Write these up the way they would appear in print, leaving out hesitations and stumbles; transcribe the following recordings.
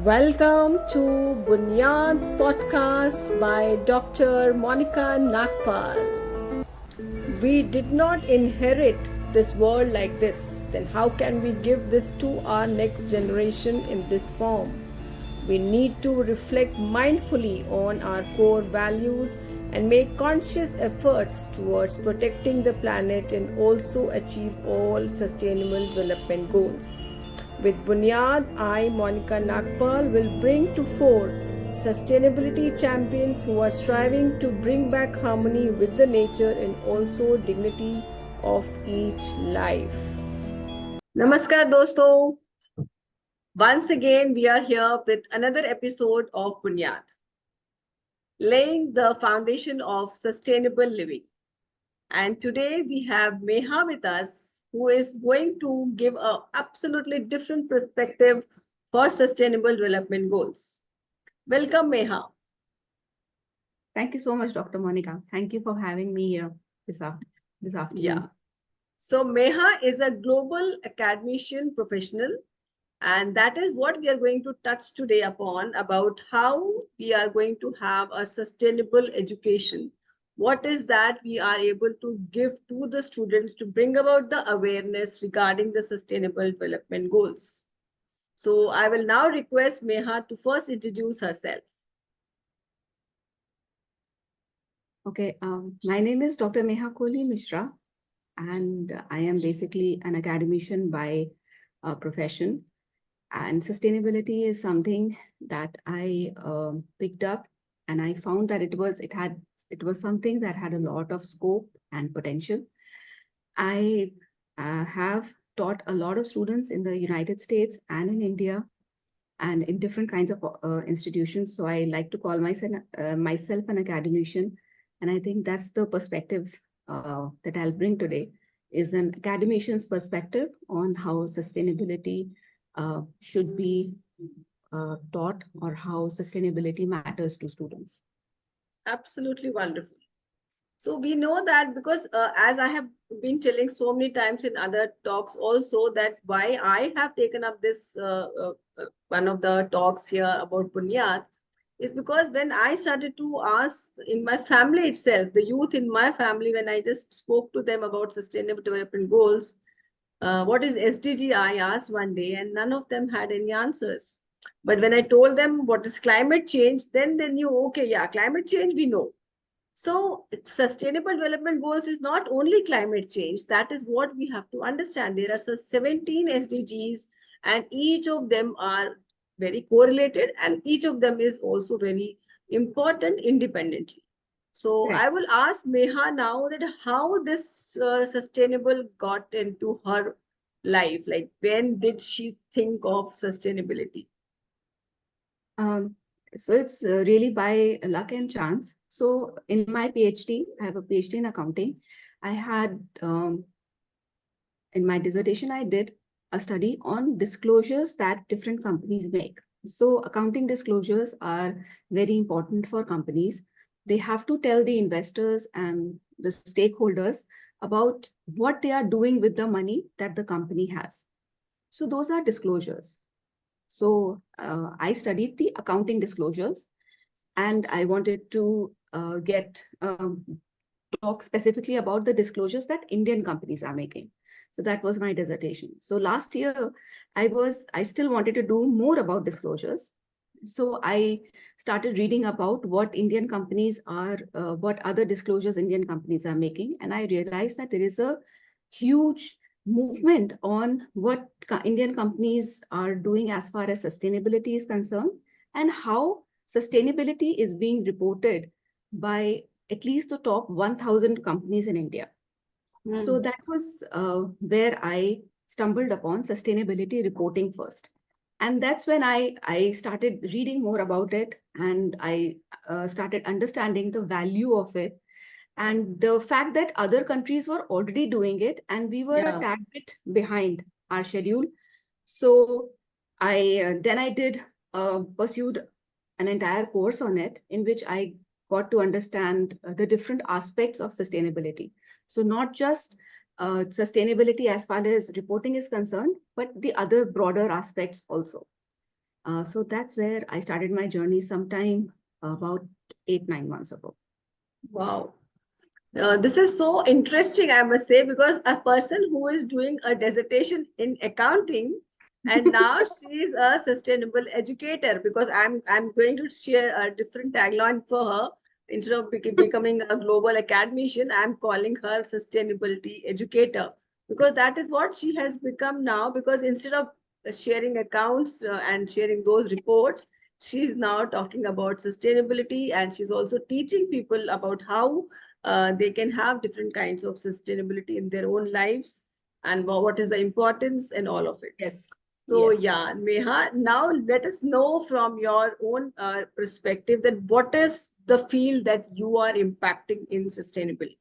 Welcome to BUNIYAAD podcast by Dr. Monica Nagpal. We did not inherit this world like this. Then how can we give this to our next generation in this form? We need to reflect mindfully on our core values and make conscious efforts towards protecting the planet and also achieve all sustainable development goals. With BUNIYAAD, I, Monica Nagpal, will bring to fore sustainability champions who are striving to bring back harmony with the nature and also dignity of each life. Namaskar, dosto. Once again, we are here with another episode of BUNIYAAD, laying the foundation of sustainable living. And today we have Meha with us, who is going to give an absolutely different perspective for sustainable development goals. Welcome, Meha. Thank you so much, Dr. Monica. Thank you for having me here this afternoon. Yeah. So Meha is a global academician professional, and that is what we are going to touch today upon about how we are going to have a sustainable education. What is that we are able to give to the students to bring about the awareness regarding the sustainable development goals. So I will now request Meha to first introduce herself. Okay, my name is Dr. Meha Kohli Mishra, and I am basically an academician by profession. And sustainability is something that I picked up, and I found that it was something that had a lot of scope and potential. I have taught a lot of students in the United States and in India and in different kinds of institutions. So I like to call myself an academician. And I think that's the perspective that I'll bring today, is an academician's perspective on how sustainability should be taught, or how sustainability matters to students. Absolutely wonderful. So we know that because as I have been telling so many times in other talks also, that why I have taken up this one of the talks here about BUNIYAAD is because when I started to ask in my family itself, the youth in my family, when I just spoke to them about sustainable development goals, what is SDG, I asked one day, and none of them had any answers. But when I told them what is climate change, then they knew, okay, yeah, climate change we know. So sustainable development goals is not only climate change. That is what we have to understand. There are 17 SDGs, and each of them are very correlated, and each of them is also very important independently. So Right. I will ask Meha now that how this sustainable got into her life. Like, when did she think of sustainability? Um, so it's really by luck and chance. So in my PhD, I have a PhD in accounting. I had in my dissertation, I did a study on disclosures that different companies make. So accounting disclosures are very important for companies. They have to tell the investors and the stakeholders about what they are doing with the money that the company has. So those are disclosures. So I studied the accounting disclosures, and I wanted to talk specifically about the disclosures that Indian companies are making. So that was my dissertation. So last year, I still wanted to do more about disclosures. So I started reading about what Indian companies are, what other disclosures Indian companies are making. And I realized that there is a huge movement on what Indian companies are doing as far as sustainability is concerned, and how sustainability is being reported by at least the top 1,000 companies in India. So that was where I stumbled upon sustainability reporting first. And that's when I started reading more about it, and I started understanding the value of it, and the fact that other countries were already doing it and we were a tad bit behind our schedule. So then I did pursued an entire course on it, in which I got to understand the different aspects of sustainability. So not just sustainability as far as reporting is concerned, but the other broader aspects also. So that's where I started my journey sometime about 8, 9 months ago. Wow. This is so interesting, I must say, because a person who is doing a dissertation in accounting and now she is a sustainable educator, because I'm going to share a different tagline for her. Instead of becoming a global academician, I'm calling her sustainability educator, because that is what she has become now. Because instead of sharing accounts and sharing those reports, she's now talking about sustainability, and she's also teaching people about how they can have different kinds of sustainability in their own lives, and what is the importance and all of it. Yes. So Yes. yeah, Meha, now let us know from your own perspective that what is the field that you are impacting in sustainability.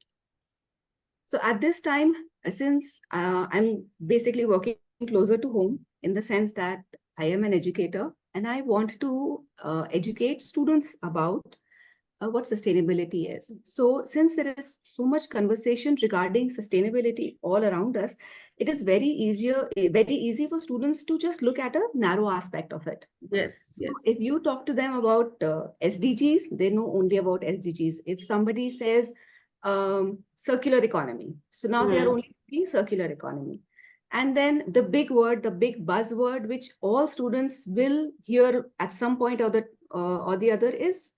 So at this time, since I'm basically working closer to home in the sense that I am an educator and I want to educate students about what sustainability is. So since there is so much conversation regarding sustainability all around us, it is very easy for students to just look at a narrow aspect of it. Yes, So yes. if you talk to them about SDGs, they know only about SDGs. If somebody says circular economy, so now they are Hmm. only thinking circular economy. And then the big word, the big buzzword, which all students will hear at some point or the other is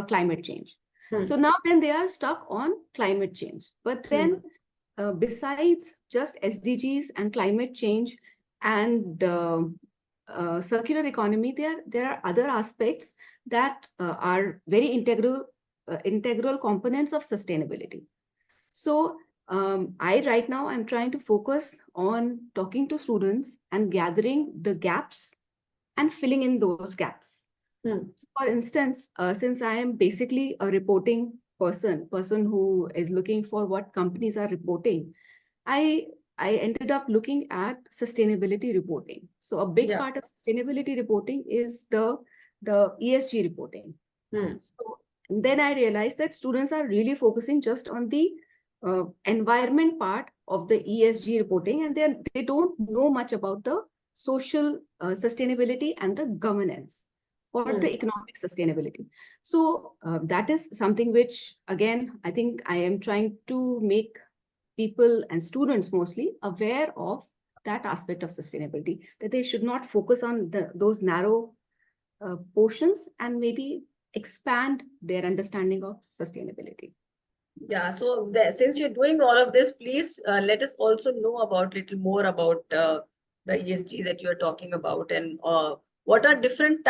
climate change. Hmm. So now then they are stuck on climate change. But Hmm. then besides just SDGs and climate change and circular economy, there are other aspects that are very integral components of sustainability. So I right now I'm trying to focus on talking to students and gathering the gaps and filling in those gaps. Hmm. So for instance, since I am basically a reporting person who is looking for what companies are reporting, I I ended up looking at sustainability reporting. So a big Yeah. part of sustainability reporting is the ESG reporting. Hmm. So then I realized that students are really focusing just on the environment part of the ESG reporting, and they don't know much about the social sustainability and the governance or Hmm. the economic sustainability. So that is something which, again, I think I am trying to make people and students mostly aware of that aspect of sustainability, that they should not focus on those narrow portions and maybe expand their understanding of sustainability. Yeah, so since you're doing all of this, please let us also know about little more about the ESG that you're talking about, and what are different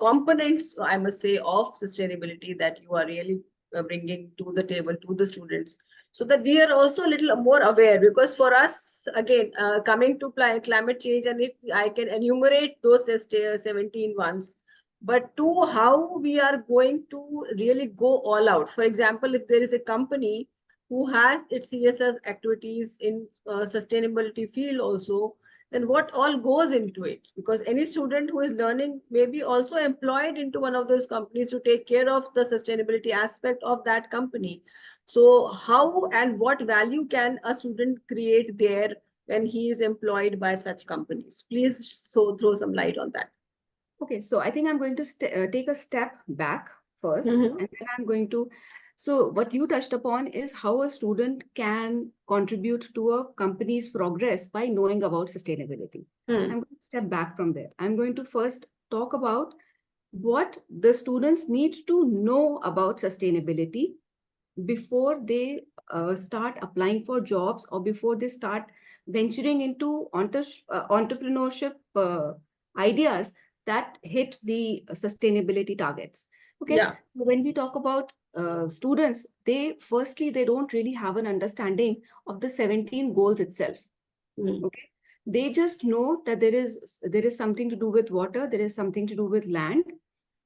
components, I must say, of sustainability that you are really bringing to the table to the students, so that we are also a little more aware. Because for us, again, coming to climate change, and if I can enumerate those 17 ones, but to how we are going to really go all out. For example, if there is a company who has its CSS activities in sustainability field also, then what all goes into it? Because any student who is learning may be also employed into one of those companies to take care of the sustainability aspect of that company. So how and what value can a student create there when he is employed by such companies? Please throw some light on that. Okay, so I think I'm going to take a step back first, Mhm. and then I'm going to. So, what you touched upon is how a student can contribute to a company's progress by knowing about sustainability. Hmm. I'm going to step back from there. I'm going to first talk about what the students need to know about sustainability before they start applying for jobs or before they start venturing into entrepreneurship ideas that hit the sustainability targets. Okay, Yeah. when we talk about students, they don't really have an understanding of the 17 goals itself. Hmm. Okay, they just know that there is something to do with water, there is something to do with land,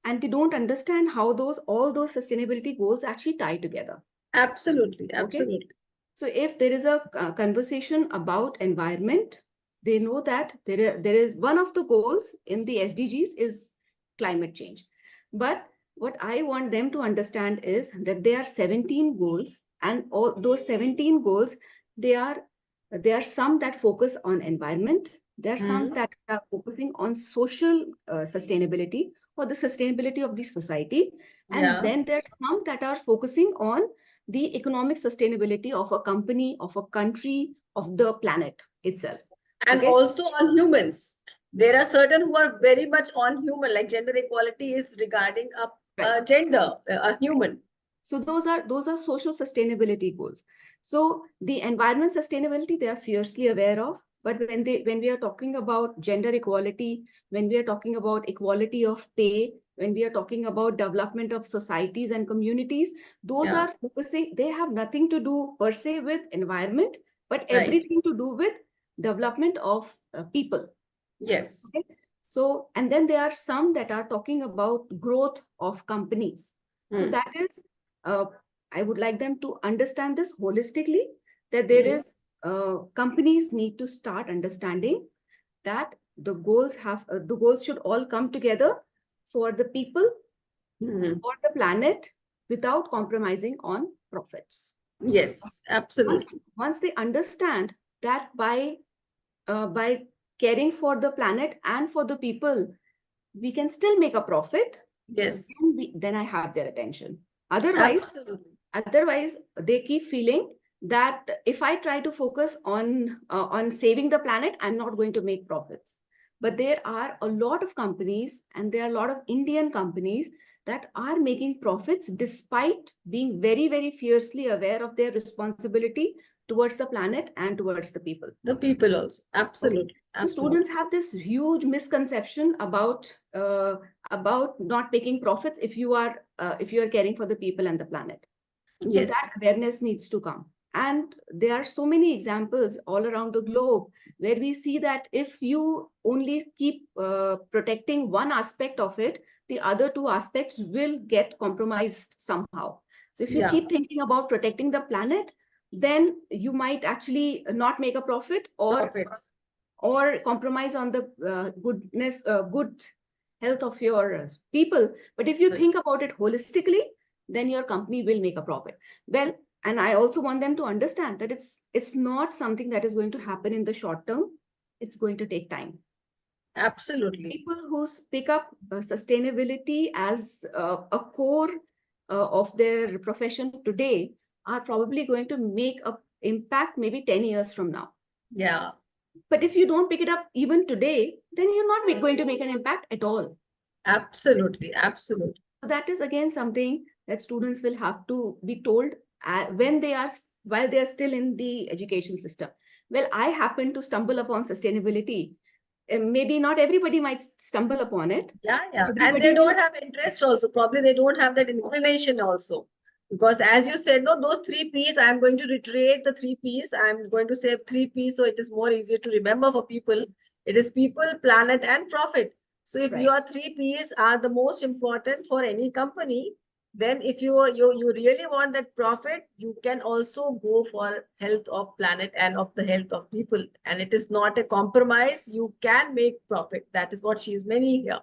and they don't understand how those all those sustainability goals actually tie together. Absolutely, Okay. absolutely. So if there is a conversation about environment, they know that there is one of the goals in the SDGs is climate change. But what I want them to understand is that there are 17 goals, and all those 17 goals, they are some that focus on environment, There are some that are focusing on social sustainability or the sustainability of the society. And then there are some that are focusing on the economic sustainability of a company, of a country, of the planet itself. And also on humans. There are certain who are very much on human, like gender equality is regarding a gender, a human. So those are social sustainability goals. So the environment sustainability, they are fiercely aware of. But when we are talking about gender equality, when we are talking about equality of pay, when we are talking about development of societies and communities, those are focusing, they have nothing to do per se with environment, but everything to do with development of people. Yes. Okay? So, and then there are some that are talking about growth of companies. So that is, I would like them to understand this holistically, that there is, companies need to start understanding that the goals should all come together for the people, for the planet, without compromising on profits. Yes, absolutely. Once they understand that by caring for the planet and for the people, we can still make a profit. Yes. Then I have their attention. Otherwise, they keep feeling that if I try to focus on saving the planet, I'm not going to make profits. But there are a lot of companies, and there are a lot of Indian companies that are making profits despite being very, very fiercely aware of their responsibility towards the planet and towards the people. The people also. Absolutely. Okay. So students have this huge misconception about not making profits if you are caring for the people and the planet. So that awareness needs to come. And there are so many examples all around the globe where we see that if you only keep protecting one aspect of it, the other two aspects will get compromised somehow. So if you keep thinking about protecting the planet, then you might actually not make a profit or compromise on the good health of your people. But if you think about it holistically, then your company will make a profit. Well, and I also want them to understand that it's not something that is going to happen in the short term. It's going to take time. Absolutely. People who pick up sustainability as a core of their profession today are probably going to make an impact maybe 10 years from now. Yeah. But if you don't pick it up even today, then you're not going to make an impact at all. Absolutely. Absolutely. So that is again something that students will have to be told while they are still in the education system. Well, I happen to stumble upon sustainability. Maybe not everybody might stumble upon it. Yeah. And they don't have interest also. Probably they don't have that inclination also. Because as you said, no, those 3 P's, I'm going to reiterate the 3 P's. I'm going to say 3 P's so it is more easier to remember for people. It is people, planet, and profit. So if your 3 P's are the most important for any company, then if you really want that profit, you can also go for health of planet and of the health of people. And it is not a compromise. You can make profit. That is what she is meaning here.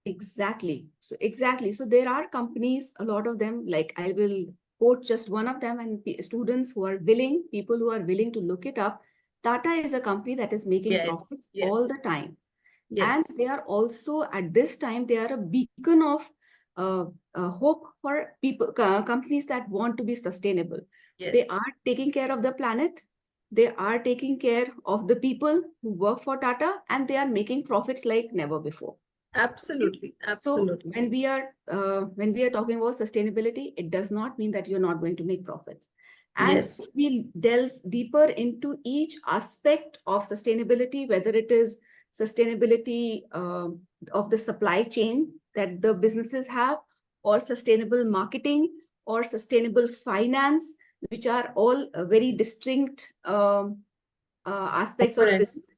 Exactly. So there are companies, a lot of them, like I will quote just one of them, and students who are willing, people who are willing to look it up. Tata is a company that is making profits all the time. And they are also, at this time, they are a beacon of hope for people, companies that want to be sustainable. They are taking care of the planet. They are taking care of the people who work for Tata, and they are making profits like never before. Absolutely. So when we are talking about sustainability, it does not mean that you're not going to make profits. And we'll delve deeper into each aspect of sustainability, whether it is sustainability of the supply chain that the businesses have, or sustainable marketing, or sustainable finance, which are all very distinct aspects of business.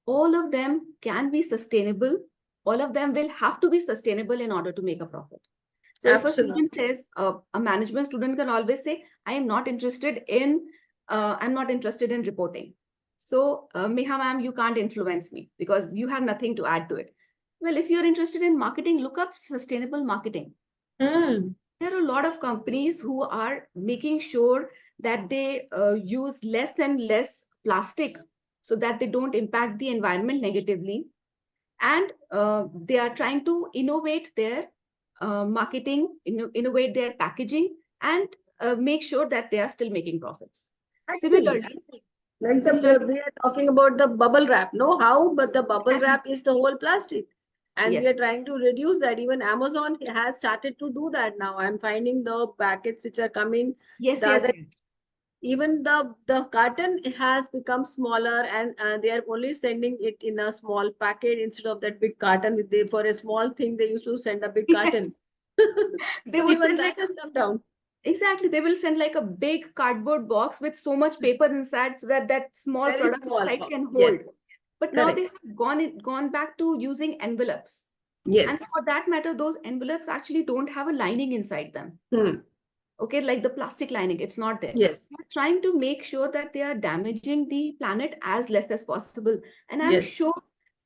All of them can be sustainable. All of them will have to be sustainable in order to make a profit. So if a student says, a management student can always say, I'm not interested in reporting. So Meha ma'am, you can't influence me because you have nothing to add to it. Well, if you're interested in marketing, look up sustainable marketing. There are a lot of companies who are making sure that they use less and less plastic so that they don't impact the environment negatively. And they are trying to innovate their marketing, innovate their packaging, and make sure that they are still making profits. Actually, Similarly, like we are talking about the bubble wrap. No, how? But the bubble wrap is the whole plastic. And yes, we are trying to reduce that. Even Amazon has started to do that now. I'm finding the packets which are coming. yes, The yes, other, yes. even the carton has become smaller, and they are only sending it in a small packet instead of that big carton. With for a small thing, they used to send a big Yes. carton. They So would even send that like has come down. exactly, they will send like a big cardboard box with so much paper inside so that that small Very product small. inside can hold. Yes, But now they correct. have gone back to using envelopes. And for Yes. that matter, those envelopes actually don't have a lining inside them. Hmm. Okay, like the plastic lining, it's not there. Yes. They're trying to make sure that they are damaging the planet as less as possible. And I'm Yes. sure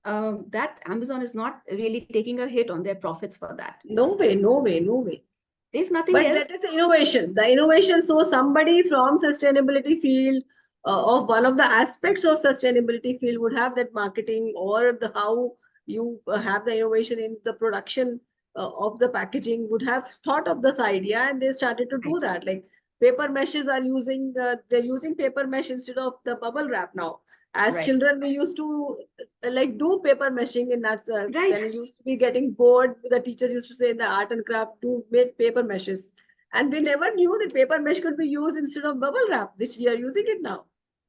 that Amazon is not really taking a hit on their profits for that. No way, no way, no way. If nothing But else, that is the innovation. The innovation. So somebody from sustainability field of one of the aspects of sustainability field would have that marketing or the how you have the innovation in the production of the packaging would have thought of this idea, and they started to do right, that. Like paper meshes are using they're using paper mesh instead of the bubble wrap now. As right, children, we used to like do paper meshing in that right. when we used to be getting bored. The teachers used to say in the art and craft to make paper meshes, and we never knew that paper mesh could be used instead of bubble wrap, which we are using it now.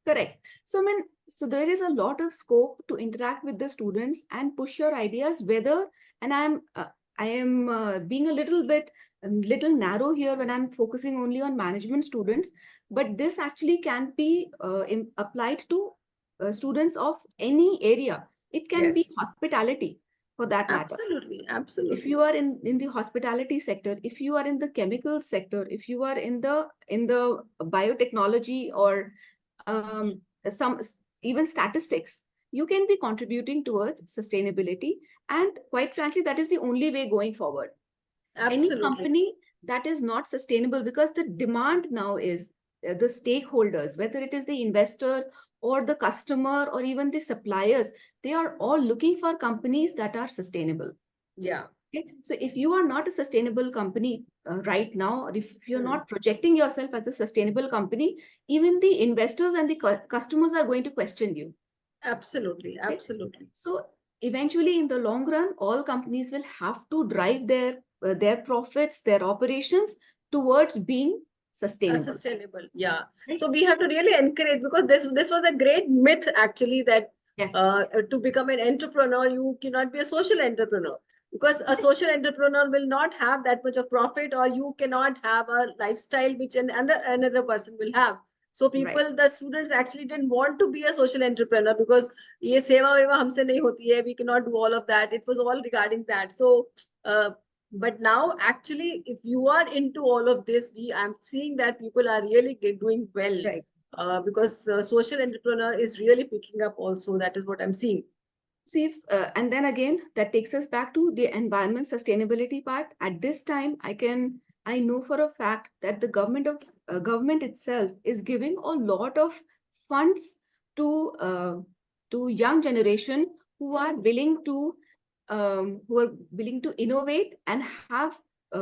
Correct. So, I mean, so there is a lot of scope to interact with the students and push your ideas. Whether, and I am being a little bit little narrow here when I'm focusing only on management students, but this actually can be applied to students of any area. It can be Yes, hospitality, for that matter. absolutely, If absolutely. you are in the hospitality sector, if you are in the chemical sector, if you are in the biotechnology or some even statistics, you can be contributing towards sustainability. And quite frankly, that is the only way going forward. Any Absolutely. company that is not sustainable, because the demand now is the stakeholders, whether it is the investor or the customer or even the suppliers, they are all looking for companies that are sustainable. Yeah. Okay? So if you are not a sustainable company right now, or if you're Hmm. not projecting yourself as a sustainable company, even the investors and the customers are going to question you. Absolutely, Okay? absolutely. So eventually, in the long run, all companies will have to drive their profits, their operations towards being sustainable. Sustainable, yeah. Right? So we have to really encourage, because this was a great myth actually, that Yes. to become an entrepreneur you cannot be a social entrepreneur, because a Right. social entrepreneur will not have that much of profit, or you cannot have a lifestyle which another person will have. So Right. people, the students actually didn't want to be a social entrepreneur, because ye seva veva humse nahi hoti hai, we cannot do all of that. It was all regarding that. So uh, but now actually, if you are into all of this, I'm seeing that people are really doing well, Right. because social entrepreneur is really picking up also. That is what I'm seeing. See, and then again, that takes us back to the environment sustainability part. At this time, I know for a fact that the government itself is giving a lot of funds to young generation who are willing to innovate and have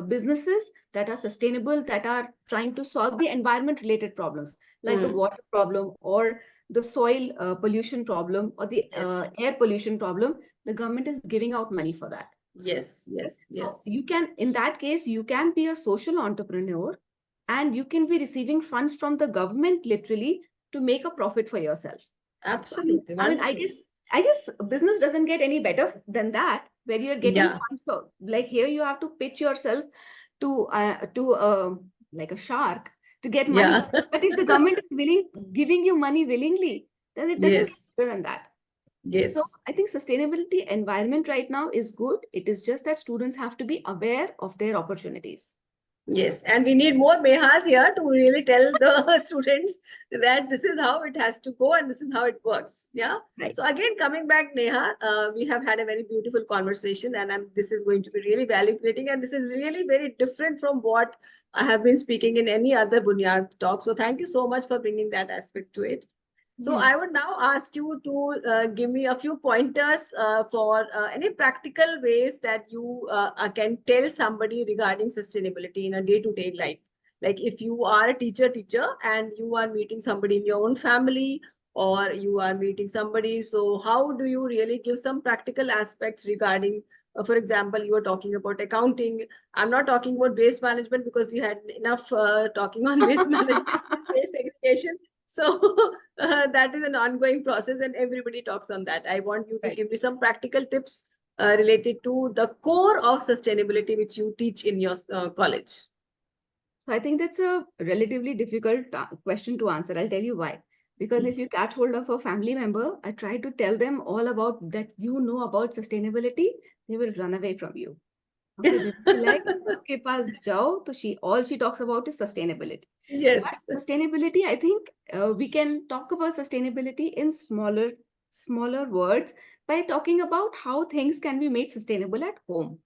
businesses that are sustainable, that are trying to solve the environment related problems like the Hmm. water problem or the soil pollution problem or the Yes, air pollution problem. The government is giving out money for that. yes, Okay? yes, So yes, you can, in that case, you can be a social entrepreneur and you can be receiving funds from the government literally to make a profit for yourself. So, absolutely I mean, wonderful. I guess business doesn't get any better than that, where you're getting Yeah. funds for, like here you have to pitch yourself to like a shark to get money. Yeah. But if the government is giving you money willingly, then it doesn't get Yes, better than that. So yes. I think sustainability environment right now is good. It is just that students have to be aware of their opportunities. Yes, and we need more Mehas here to really tell the students that this is how it has to go and this is how it works. Yeah. Right. So again, coming back, Neha, we have had a very beautiful conversation, and this is going to be really value creating, and this is really very different from what I have been speaking in any other Bunyad talk. So thank you so much for bringing that aspect to it. So I would now ask you to give me a few pointers for any practical ways that you can tell somebody regarding sustainability in a day-to-day life. Like if you are a teacher and you are meeting somebody in your own family or you are meeting somebody. So how do you really give some practical aspects regarding, for example, you were talking about accounting. I'm not talking about waste management because we had enough talking on waste management and waste segregation. So that is an ongoing process and everybody talks on that. I want you to give me some practical tips related to the core of sustainability which you teach in your college. So I think that's a relatively difficult question to answer. I'll tell you why. Because if you catch hold of a family member, I try to tell them all about that you know about sustainability, they will run away from you. Okay, they will be like, uske paas jao, to all she talks about is sustainability. Yes. But sustainability, I think we can talk about sustainability in smaller words by talking about how things can be made sustainable at home.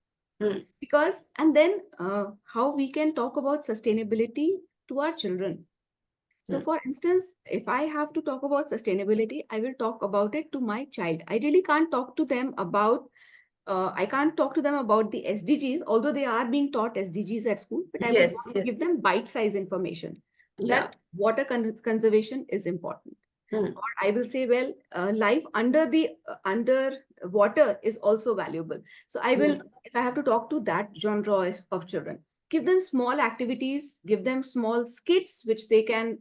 Because, and then how we can talk about sustainability to our children. So for instance, if I have to talk about sustainability, I will talk about it to my child. I really can't talk to them about I can't talk to them about the SDGs, although they are being taught SDGs at school, but I would Yes, want to give yes. them bite-sized information Yeah. that water conservation is important. Or I will say, well, life under water is also valuable. So I will, if I have to talk to that genre of children, give them small activities, give them small skits which they can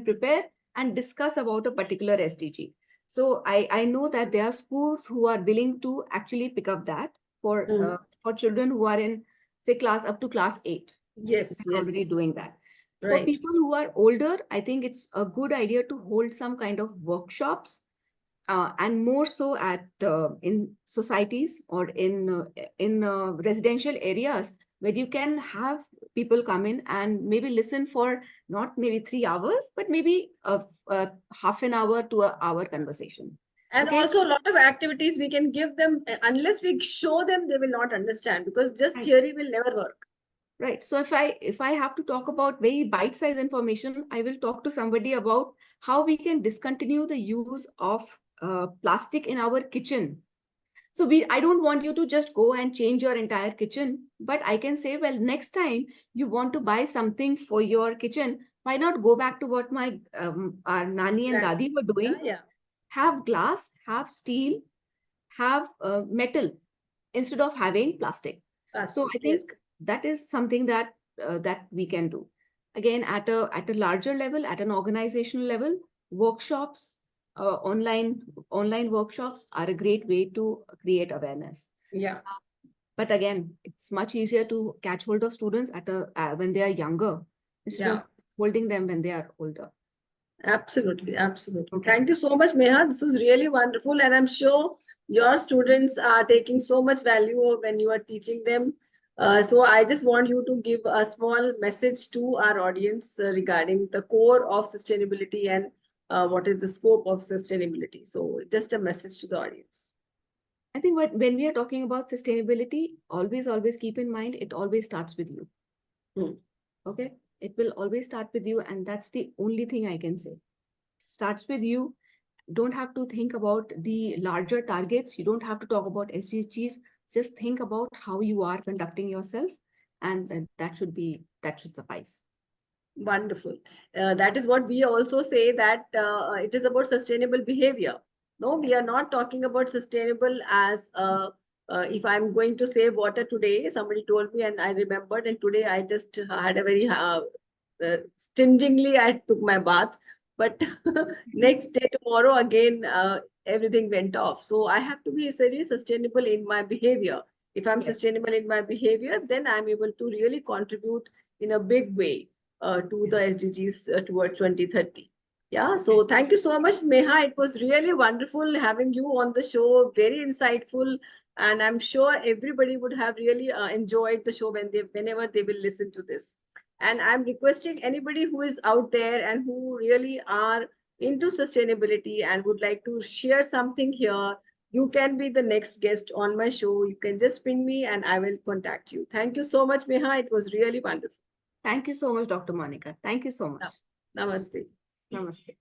prepare and discuss about a particular SDG. So I know that there are schools who are willing to actually pick up that for children who are in, say, class up to class 8. Yes, They're already yes. doing that. For Right. people who are older, I think it's a good idea to hold some kind of workshops, and more so at in societies or in residential areas where you can have people come in and maybe listen for not maybe 3 hours, but maybe a half an hour to an hour conversation. And Okay. also a lot of activities we can give them, unless we show them, they will not understand because just Right. theory will never work. Right. So if I have to talk about very bite-sized information, I will talk to somebody about how we can discontinue the use of plastic in our kitchen. So I don't want you to just go and change your entire kitchen, but I can say, well, next time you want to buy something for your kitchen, why not go back to what my our nani and dadi were doing? Yeah. Have glass, have steel, have metal instead of having plastic. So I think that is something that we can do. Again, at a larger level, at an organizational level, workshops, online workshops are a great way to create awareness. Yeah. But again, it's much easier to catch hold of students when they are younger instead of holding them when they are older. Absolutely, absolutely. Okay. Thank you so much, Meha. This was really wonderful, and I'm sure your students are taking so much value when you are teaching them. So I just want you to give a small message to our audience regarding the core of sustainability and what is the scope of sustainability. So just a message to the audience. I think when we are talking about sustainability, always keep in mind, it always starts with you. Okay. It will always start with you. And that's the only thing I can say. Starts with you. Don't have to think about the larger targets. You don't have to talk about SDGs. Just think about how you are conducting yourself. And that should suffice. Wonderful. That is what we also say, that it is about sustainable behavior. No, we are not talking about sustainable as if I'm going to save water today, somebody told me and I remembered, and today I just had a very stingingly, I took my bath, but next day, tomorrow again, everything went off. So I have to be very sustainable in my behavior. If I'm sustainable in my behavior, then I'm able to really contribute in a big way to the SDGs towards 2030. Yeah, so thank you so much, Meha. It was really wonderful having you on the show, very insightful. And I'm sure everybody would have really enjoyed the show whenever they will listen to this. And I'm requesting anybody who is out there and who really are into sustainability and would like to share something here, you can be the next guest on my show. You can just ping me and I will contact you. Thank you so much, Meha. It was really wonderful. Thank you so much, Dr. Monica. Thank you so much. Namaste. Namaste.